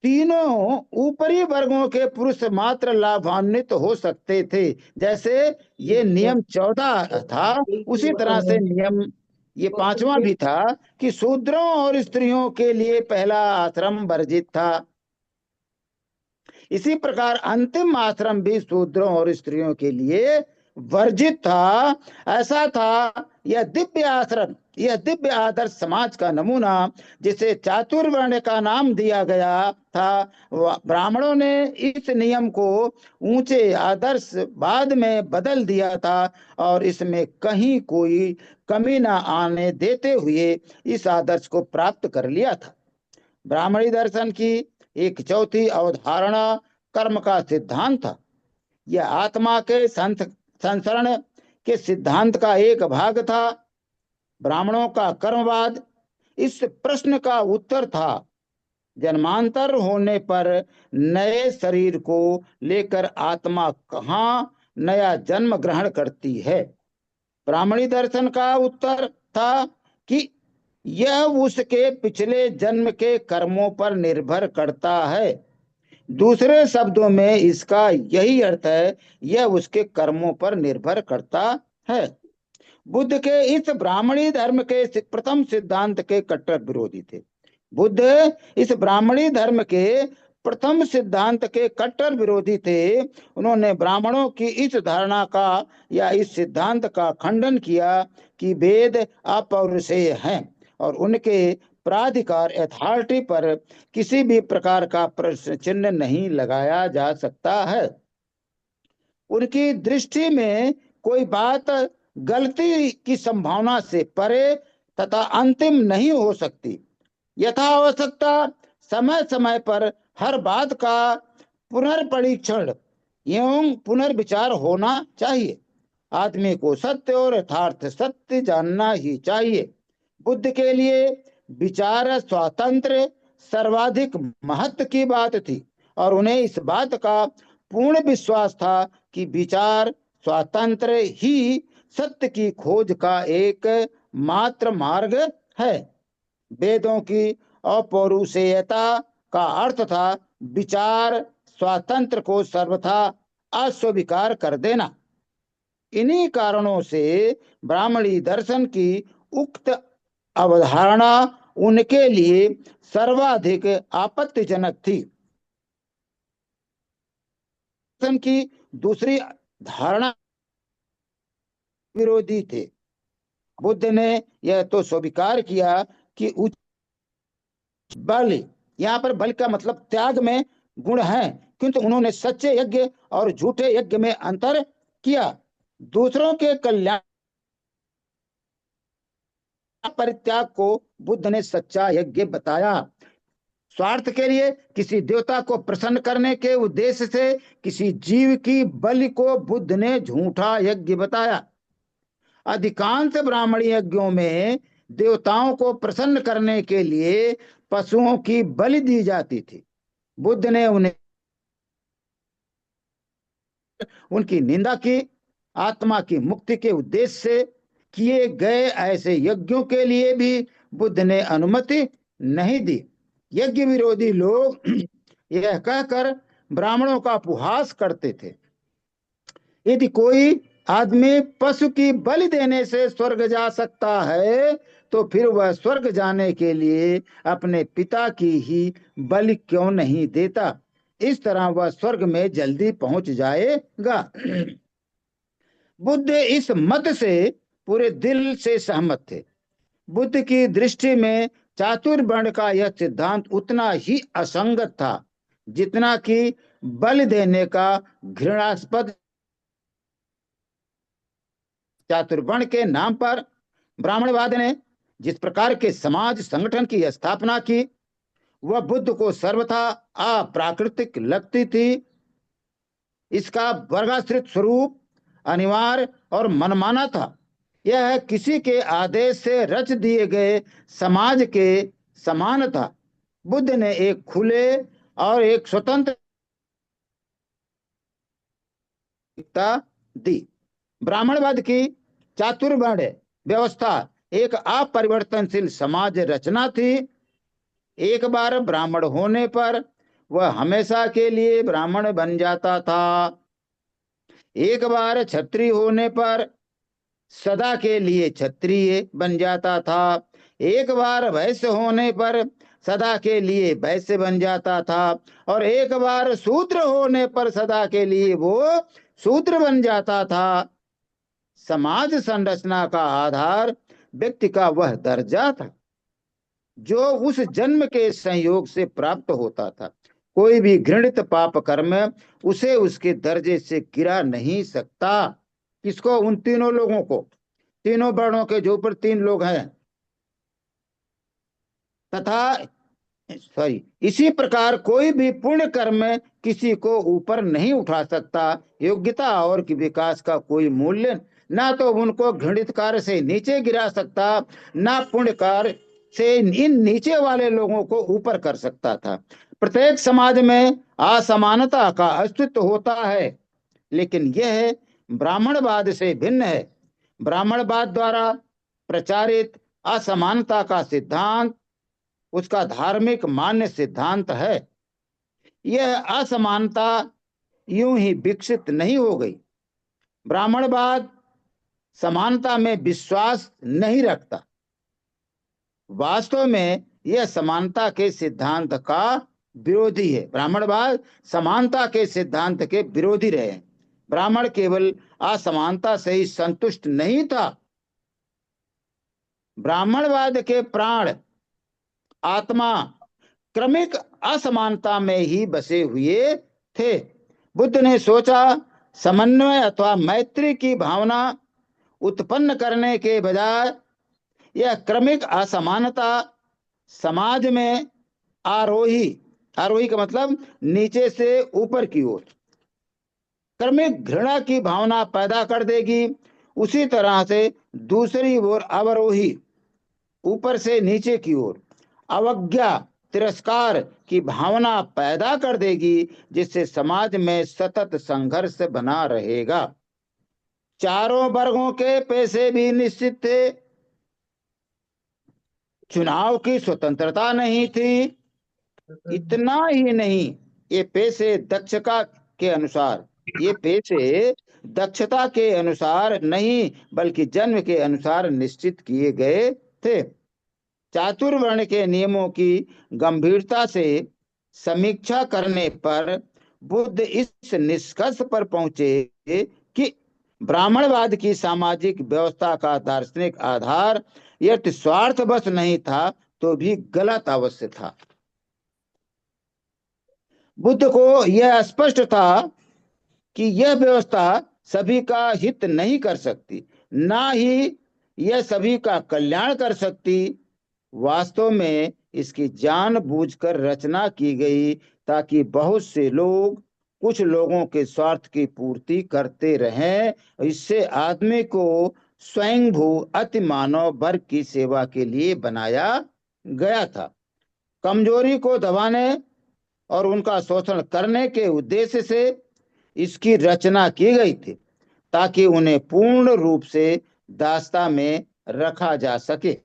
तीनों ऊपरी वर्गों के पुरुष मात्र लाभान्वित हो सकते थे। जैसे ये नियम 14 था, उसी तरह से नियम ये पांचवा भी था कि शूद्रों और स्त्रियों के लिए पहला आश्रम वर्जित था। इसी प्रकार अंतिम आश्रम भी शूद्रों और स्त्रियों के लिए वर्जित था। ऐसा था यह दिव्य आश्रम, यह दिव्य आदर्श समाज का नमूना जिसे चातुर्वर्ण का नाम दिया गया था। ब्राह्मणों ने इस नियम को ऊंचे आदर्श बाद में बदल दिया था और इसमें कहीं कोई कमी न आने देते हुए इस आदर्श को प्राप्त कर लिया था। ब्राह्मणी दर्शन की एक चौथी अवधारणा कर्म का सिद्धांत था। यह आत्मा के संसरण के सिद्धांत का एक भाग था। ब्राह्मणों का कर्मवाद इस प्रश्न का उत्तर था, जन्मांतर होने पर नए शरीर को लेकर आत्मा कहाँ नया जन्म ग्रहण करती है। ब्राह्मणी दर्शन का उत्तर था कि यह उसके पिछले जन्म के कर्मों पर निर्भर करता है। दूसरे शब्दों में इसका यही अर्थ है, यह उसके कर्मों पर निर्भर करता है। बुद्ध के इस ब्राह्मणी धर्म के प्रथम सिद्धांत के कट्टर विरोधी थे। बुद्ध इस ब्राह्मणी धर्म के प्रथम सिद्धांत के कट्टर विरोधी थे। उन्होंने ब्राह्मणों की इस धारणा का या इस सिद्धांत का खंडन किया कि वेद अपौरुषेय हैं और उनके प्राधिकार अथॉरिटी पर किसी भी प्रकार का प्रश्न चिन्ह नहीं लगाया जा सकता है। उनकी दृष्टि में कोई बात गलती की संभावना से परे तथा अंतिम नहीं हो सकती। यथा आवश्यकता समय समय पर हर बात का पुनर्परीक्षण एवं पुनर्विचार होना चाहिए। आदमी को सत्य और यथार्थ सत्य जानना ही चाहिए। बुद्ध के लिए विचार स्वातंत्र्य सर्वाधिक महत्व की बात थी और उन्हें इस बात का पूर्ण विश्वास था कि विचार स्वातंत्र्य ही सत्य की खोज का एक मात्र मार्ग है। वेदों की अपौरुषेयता का अर्थ था विचार स्वातंत्र को सर्वथा अस्वीकार कर देना। इन्हीं कारणों से ब्राह्मणी दर्शन की उक्त अवधारणा उनके लिए सर्वाधिक आपत्तिजनक थी। दर्शन की दूसरी धारणा विरोधी थे। बुद्ध ने यह तो स्वीकार किया कि बल, यहाँ पर बल का मतलब त्याग में गुण है, किंतु उन्होंने सच्चे यज्ञ और झूठे यज्ञ में अंतर किया। दूसरों के कल्याण परित्याग को बुद्ध ने सच्चा यज्ञ बताया। स्वार्थ के लिए किसी देवता को प्रसन्न करने के उद्देश्य से किसी जीव की बलि को बुद्ध ने झूठा यज्ञ बताया। अधिकांश ब्राह्मणी यज्ञों में देवताओं को प्रसन्न करने के लिए पशुओं की बलि दी जाती थी। बुद्ध ने उन्हें उनकी निंदा की। आत्मा की मुक्ति के उद्देश्य से किए गए ऐसे यज्ञों के लिए भी बुद्ध ने अनुमति नहीं दी। यज्ञ विरोधी लोग यह कहकर ब्राह्मणों का उपहास करते थे, यदि कोई आदमी पशु की बलि देने से स्वर्ग जा सकता है तो फिर वह स्वर्ग जाने के लिए अपने पिता की ही बलि क्यों नहीं देता। इस तरह वह स्वर्ग में जल्दी पहुंच जाएगा। बुद्ध इस मत से पूरे दिल से सहमत थे। बुद्ध की दृष्टि में चातुर्वर्ण का यह सिद्धांत उतना ही असंगत था जितना कि बलि देने का घृणास्पद। चातुर्वर्ण के नाम पर ब्राह्मणवाद ने जिस प्रकार के समाज संगठन की स्थापना की वह बुद्ध को सर्वथा अप्राकृतिक लगती थी। इसका वर्गाश्रित स्वरूप अनिवार्य और मनमाना था। यह किसी के आदेश से रच दिए गए समाज के समान था। बुद्ध ने एक खुले और एक स्वतंत्र दी। ब्राह्मणवाद की चातुर्वर्ण व्यवस्था एक अपरिवर्तनशील समाज रचना थी। एक बार ब्राह्मण होने पर वह हमेशा के लिए ब्राह्मण बन जाता था। एक बार क्षत्रिय होने पर सदा के लिए क्षत्रिय बन जाता था। एक बार वैश्य होने पर सदा के लिए वैश्य बन जाता था, और एक बार शूद्र होने पर सदा के लिए वो शूद्र बन जाता था। समाज संरचना का आधार व्यक्ति का वह दर्जा था जो उस जन्म के संयोग से प्राप्त होता था। कोई भी घृणित पाप कर्म उसे उसके दर्जे से गिरा नहीं सकता। किसको? उन तीनों लोगों को, तीनों वर्णों के जो ऊपर तीन लोग हैं। तथा सॉरी, इसी प्रकार कोई भी पुण्य कर्म किसी को ऊपर नहीं उठा सकता। योग्यता और की विकास का कोई मूल्य ना तो उनको घृणित कार्य से नीचे गिरा सकता, ना पुण्य कार्य से इन नीचे वाले लोगों को ऊपर कर सकता था। प्रत्येक समाज में असमानता का अस्तित्व होता है, लेकिन यह ब्राह्मणवाद से भिन्न है। ब्राह्मणवाद द्वारा प्रचारित असमानता का सिद्धांत उसका धार्मिक मान्य सिद्धांत है। यह असमानता यूं ही विकसित नहीं हो गई। ब्राह्मणवाद समानता में विश्वास नहीं रखता। वास्तव में यह समानता के सिद्धांत का विरोधी है। ब्राह्मणवाद समानता के सिद्धांत के विरोधी रहे। ब्राह्मण केवल असमानता से ही संतुष्ट नहीं था। ब्राह्मणवाद के प्राण आत्मा क्रमिक असमानता में ही बसे हुए थे। बुद्ध ने सोचा, समन्वय अथवा मैत्री की भावना उत्पन्न करने के बजाय यह क्रमिक असमानता समाज में आरोही, आरोही का मतलब नीचे से ऊपर की ओर, क्रमिक घृणा की भावना पैदा कर देगी। उसी तरह से दूसरी ओर अवरोही, ऊपर से नीचे की ओर अवज्ञा, तिरस्कार की भावना पैदा कर देगी, जिससे समाज में सतत संघर्ष बना रहेगा। चारों वर्गों के पैसे भी निश्चित थे। चुनाव की स्वतंत्रता नहीं थी। इतना ही नहीं, ये पैसे दक्षता के अनुसार, ये पैसे दक्षता के अनुसार नहीं बल्कि जन्म के अनुसार निश्चित किए गए थे। चातुर्वर्ण के नियमों की गंभीरता से समीक्षा करने पर बुद्ध इस निष्कर्ष पर पहुंचे कि ब्राह्मणवाद की सामाजिक व्यवस्था का दार्शनिक आधार यदि स्वार्थवश नहीं था तो भी गलत अवश्य था। बुद्ध को यह स्पष्ट था कि यह व्यवस्था सभी का हित नहीं कर सकती, ना ही यह सभी का कल्याण कर सकती। वास्तव में इसकी जानबूझकर रचना की गई ताकि बहुत से लोग कुछ लोगों के स्वार्थ की पूर्ति करते रहें। इससे आदमी को स्वयंभू अति मानव वर्ग की सेवा के लिए बनाया गया था। कमजोरी को दबाने और उनका शोषण करने के उद्देश्य से इसकी रचना की गई थी, ताकि उन्हें पूर्ण रूप से दास्ता में रखा जा सके।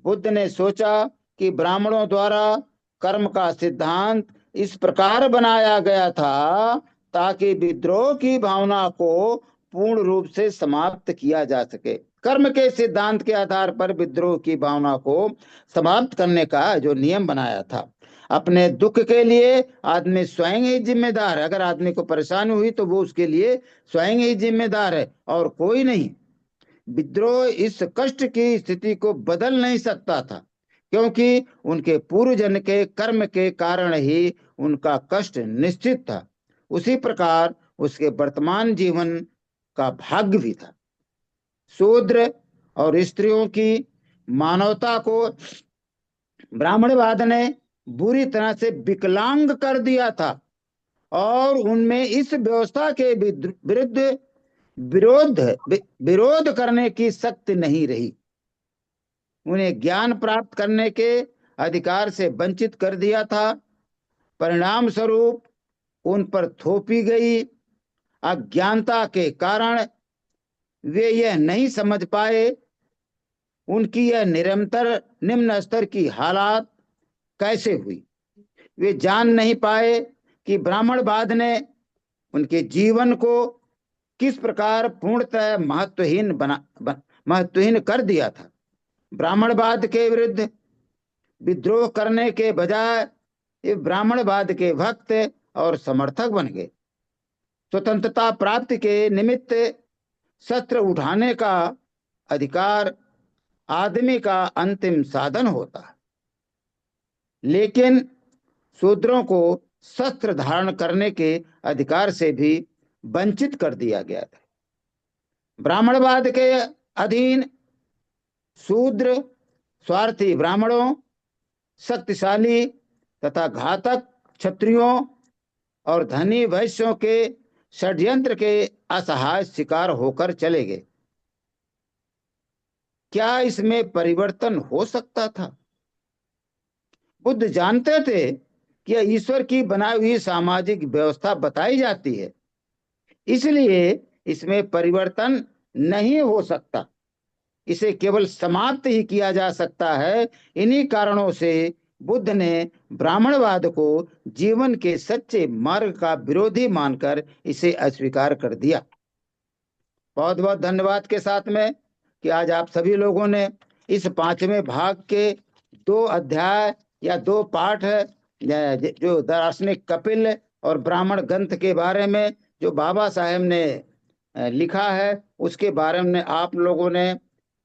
बुद्ध ने सोचा कि ब्राह्मणों द्वारा कर्म का सिद्धांत इस प्रकार बनाया गया था ताकि विद्रोह की भावना को पूर्ण रूप से समाप्त किया जा सके। कर्म के सिद्धांत के आधार पर विद्रोह की भावना को समाप्त करने का जो नियम बनाया था। अपने दुख के लिए आदमी स्वयं ही जिम्मेदार है। अगर आदमी को परेशानी हुई तो वो उसके लिए स्वयं ही जिम्मेदार है और कोई नहीं। विद्रोह इस कष्ट की स्थिति को बदल नहीं सकता था, क्योंकि उनके पूर्वजन्म के कर्म के कारण ही उनका कष्ट निश्चित था। उसी प्रकार उसके वर्तमान जीवन का भाग्य भी था। शूद्र और स्त्रियों की मानवता को ब्राह्मणवाद ने बुरी तरह से विकलांग कर दिया था और उनमें इस व्यवस्था के विरुद्ध विरोध विरोध करने की शक्ति नहीं रही। उन्हें ज्ञान प्राप्त करने के अधिकार से वंचित कर दिया था। परिणाम स्वरूप उन पर थोपी गई अज्ञानता के कारण वे यह नहीं समझ पाए उनकी यह निरंतर निम्न स्तर की हालात कैसे हुई। वे जान नहीं पाए कि ब्राह्मणवाद ने उनके जीवन को किस प्रकार पूर्णतः महत्वहीन कर दिया था। ब्राह्मणवाद के विरुद्ध विद्रोह करने के बजाय ये ब्राह्मणवाद के भक्त और समर्थक बन गए। स्वतंत्रता प्राप्ति के निमित्त शस्त्र उठाने का अधिकार आदमी का अंतिम साधन होता है, लेकिन शूद्रों को शस्त्र धारण करने के अधिकार से भी वंचित कर दिया गया था। ब्राह्मणवाद के अधीन शूद्र स्वार्थी ब्राह्मणों, शक्तिशाली तथा घातक क्षत्रियों और धनी वैश्यों के षड्यंत्र के असहाय शिकार होकर चले गए। क्या इसमें परिवर्तन हो सकता था? बुद्ध जानते थे कि यह ईश्वर की बनाई हुई सामाजिक व्यवस्था बताई जाती है, इसलिए इसमें परिवर्तन नहीं हो सकता। इसे केवल समाप्त ही किया जा सकता है। इन्हीं कारणों से बुद्ध ने ब्राह्मणवाद को जीवन के सच्चे मार्ग का विरोधी मानकर इसे अस्वीकार कर दिया। बहुत बहुत धन्यवाद के साथ में कि आज आप सभी लोगों ने इस 5वें भाग के 2 अध्याय या 2 पाठ जो दार्शनिक कपिल और ब्राह्मण ग्रंथ के बारे में जो बाबा साहेब ने लिखा है, उसके बारे में आप लोगों ने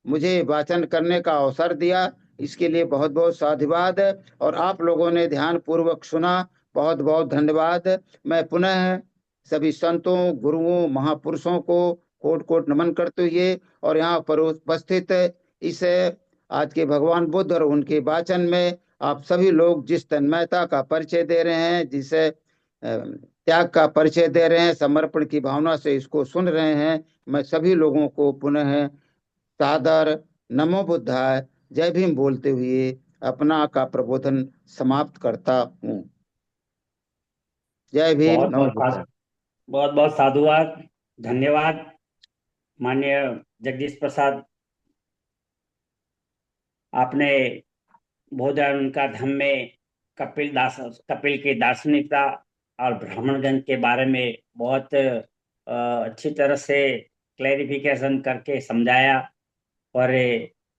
मुझे वाचन करने का अवसर दिया। इसके लिए बहुत बहुत साधुवाद। और आप लोगों ने ध्यान पूर्वक सुना, बहुत बहुत धन्यवाद। मैं पुनः सभी संतों, गुरुओं, महापुरुषों को कोट कोट नमन करते हुए और यहाँ पर उपस्थित इस आज के भगवान बुद्ध और उनके वाचन में आप सभी लोग जिस तन्मयता का परिचय दे रहे हैं, जिस त्याग का परिचय दे रहे हैं, समर्पण की भावना से इसको सुन रहे हैं, मैं सभी लोगों को पुनः सादर नमो बुद्धाय जय भीम बोलते हुए अपना का प्रबोधन समाप्त करता हूँ। जय भीम, बहुत नमो बहुत बुद्धाय। बहुत बहुत साधुवाद, धन्यवाद माननीय जगदीश प्रसाद। आपने बोधन उनका धम्म में कपिल की दार्शनिकता और ब्राह्मणगंज के बारे में बहुत अच्छी तरह से क्लैरिफिकेशन करके समझाया। और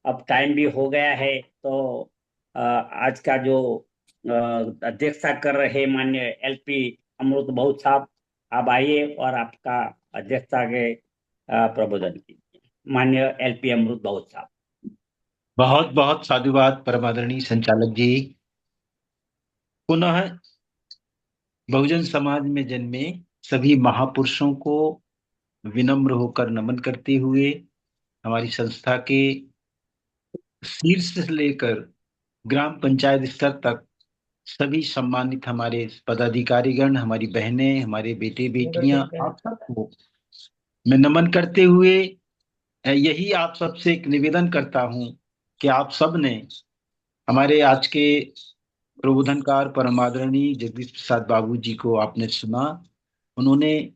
अब टाइम भी हो गया है, तो आज का जो अध्यक्षता कर रहे माननीय एलपी अमृत बहुत साहब, आप आइए और आपका अध्यक्षता के प्रबोधन कीजिए। माननीय एलपी अमृत बहुत साहब। बहुत बहुत साधुवाद परमादरणीय संचालक जी। पुनः बहुजन समाज में जन्मे सभी महापुरुषों को विनम्र होकर नमन करते हुए हमारी संस्था के शीर्ष से लेकर ग्राम पंचायत स्तर तक सभी सम्मानित हमारे पदाधिकारीगण, हमारी बहनें, हमारे बेटे बेटियां, आप सबको मैं नमन करते हुए यही आप सबसे एक निवेदन करता हूं कि आप सब ने हमारे आज के प्रबोधनकार परम आदरणीय जगदीश प्रसाद बाबू जी को आपने सुना। उन्होंने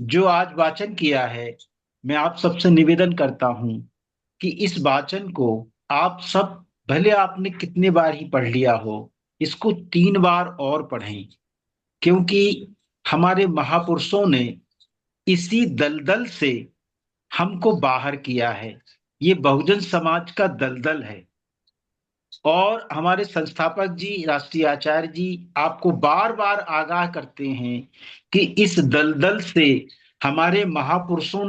जो आज वाचन किया है, मैं आप सबसे निवेदन करता हूं कि इस वाचन को आप सब, भले आपने कितने बार ही पढ़ लिया हो, इसको 3 बार और पढ़ें, क्योंकि हमारे महापुरुषों ने इसी दलदल से हमको बाहर किया है। ये बहुजन समाज का दलदल है। और हमारे संस्थापक जी, राष्ट्रीय आचार्य जी आपको बार बार आगाह करते हैं कि इस दलदल से हमारे महापुरुषों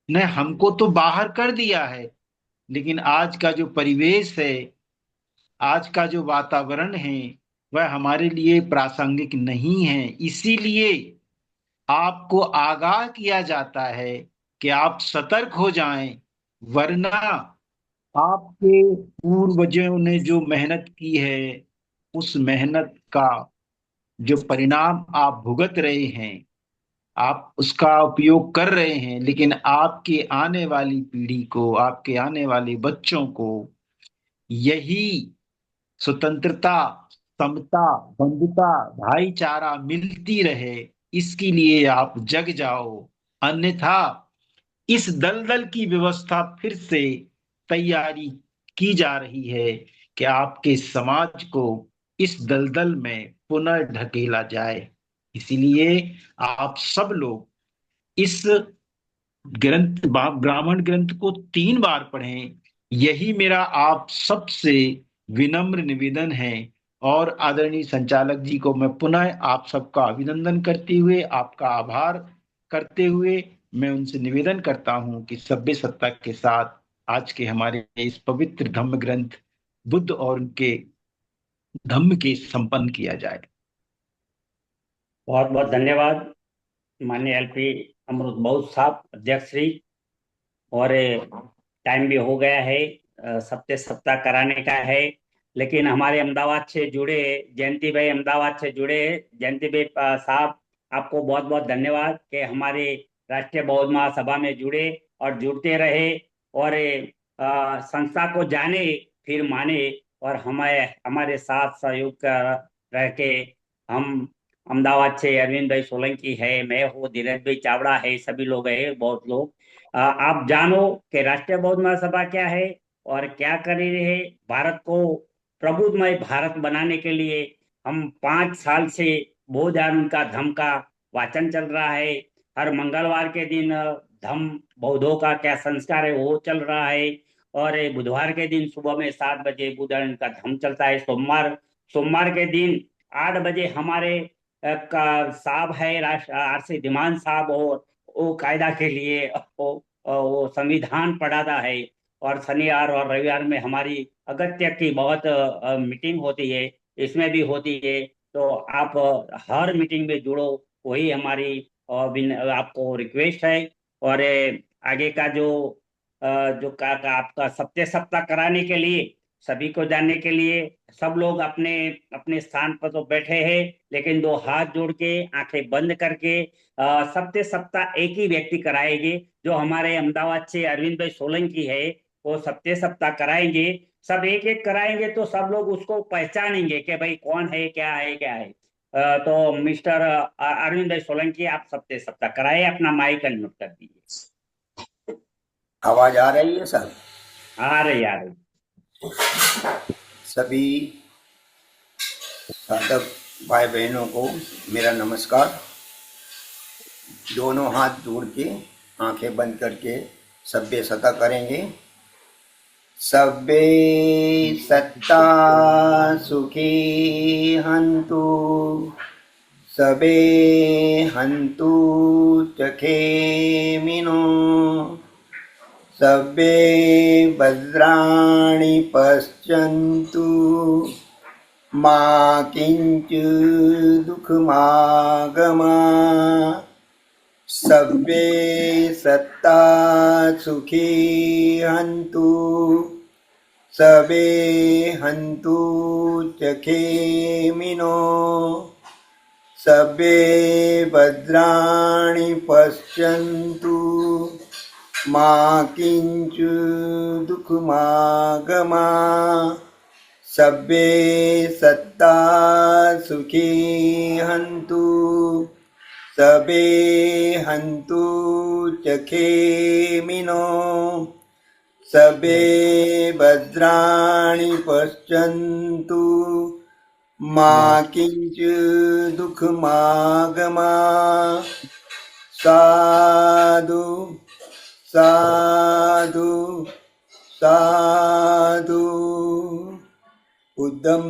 ने हमको तो बाहर कर दिया है, लेकिन आज का जो परिवेश है, आज का जो वातावरण है, वह हमारे लिए प्रासंगिक नहीं है। इसीलिए आपको आगाह किया जाता है कि आप सतर्क हो जाएं, वरना आपके पूर्वजों ने जो मेहनत की है, उस मेहनत का जो परिणाम आप भुगत रहे हैं, आप उसका उपयोग कर रहे हैं, लेकिन आपके आने वाली पीढ़ी को, आपके आने वाले बच्चों को यही स्वतंत्रता, समता, बंधुता, भाईचारा मिलती रहे, इसके लिए आप जग जाओ। अन्यथा इस दलदल की व्यवस्था फिर से तैयारी की जा रही है कि आपके समाज को इस दलदल में पुनः ढकेला जाए। इसीलिए आप सब लोग इस ग्रंथ ब्राह्मण ग्रंथ को 3 बार पढ़ें, यही मेरा आप सबसे विनम्र निवेदन है। और आदरणीय संचालक जी को मैं पुनः आप सबका अभिनंदन करते हुए, आपका आभार करते हुए, मैं उनसे निवेदन करता हूं कि सभ्य सत्ता के साथ आज के हमारे इस पवित्र धम्म ग्रंथ बुद्ध और उनके धम्म के संपन्न किया जाए। बहुत बहुत धन्यवाद माननीय एलपी अमृत बहुत साहब अध्यक्ष श्री। और टाइम भी हो गया है, सप्ते सप्ताह कराने का है। लेकिन हमारे अहमदाबाद से जुड़े जयंती भाई अहमदाबाद से जुड़े जयंती भाई साहब, आपको बहुत बहुत धन्यवाद कि हमारे राष्ट्रीय बौद्ध महासभा में जुड़े और जुड़ते रहे और संस्था को जाने फिर माने और हमारे साथ सहयोग कर रह के हम अहमदाबाद से अरविंद भाई सोलंकी है, मैं हूँ, धीरज भाई चावड़ा है, सभी लोग है, बहुत लोग। आप जानो कि राष्ट्रीय बौद्ध महासभा क्या है और क्या कर रही है। भारत को प्रबुद्धमय भारत बनाने के लिए हम 5 साल से बोधान उनका धम्म का वाचन चल रहा है। हर मंगलवार के दिन धम्म बौद्धों का क्या संस्कार है वो चल रहा है। और बुधवार के दिन सुबह में 7 बजे बुधान का धम्म चलता है। सोमवार सोमवार के दिन 8 बजे हमारे का साहब है राष्ट्र आरसी धीमान साहब, और वो कायदा के लिए वो संविधान पढ़ाता है। और शनिवार और रविवार में हमारी अगत्य की बहुत मीटिंग होती है, इसमें भी होती है। तो आप हर मीटिंग में जुड़ो, वही हमारी आपको रिक्वेस्ट है। और आगे का जो आपका सप्ते सप्ताह कराने के लिए, सभी को जानने के लिए, सब लोग अपने अपने स्थान पर तो बैठे हैं, लेकिन 2 हाथ जोड़ के आंखें बंद करके सप्ते सप्ताह एक ही व्यक्ति कराएंगे, जो हमारे अहमदाबाद से अरविंद भाई सोलंकी है, वो सप्ते सप्ताह कराएंगे। सब एक एक कराएंगे तो सब लोग उसको पहचानेंगे कि भाई कौन है, क्या है, क्या है। तो मिस्टर अरविंद भाई सोलंकी, आप सप्ते सप्ताह कराए, अपना माइक अनम्यूट कर दीजिए। आवाज आ रही है सर? आ रही आ रही। सभी साधक भाई बहनों को मेरा नमस्कार। दोनों हाथ जोड़ के आंखें बंद करके सभ्य सत्ता करेंगे। सभ्य सत्ता सुखी हन्तु, सबे हन्तु चखेमिनो, सभ्ये भद्राणि पश्यन्तु, मा किञ्चित् दुःखमागमा, सभ्ये सत्ता सुखी हन्तु, सबे हन्तु चखेमिनो, सभ्ये भद्राणि पश्यन्तु, मा किञ्चित् दुःखमागमा, सभ्ये सत्ता सुखी हन्तु, सबे हन्तु चखेमिनो, सबे भद्राणि पश्यन्तु, मा किञ्चित् दुःखमागमा। साधु साधु साधु। बुद्धं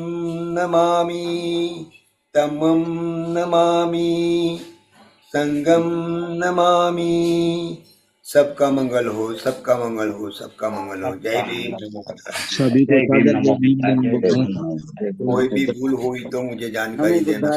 नमामि, धम्मं नमामि, संघं नमामि। सबका मंगल हो, सबका मंगल हो, सबका मंगल हो। जय भीम। सभी को जय भीम, सादर नमो जय भीम, बुद्धाय, नमो जय बुद्धाय। भीम। कोई भी भूल हुई तो मुझे जानकारी देना।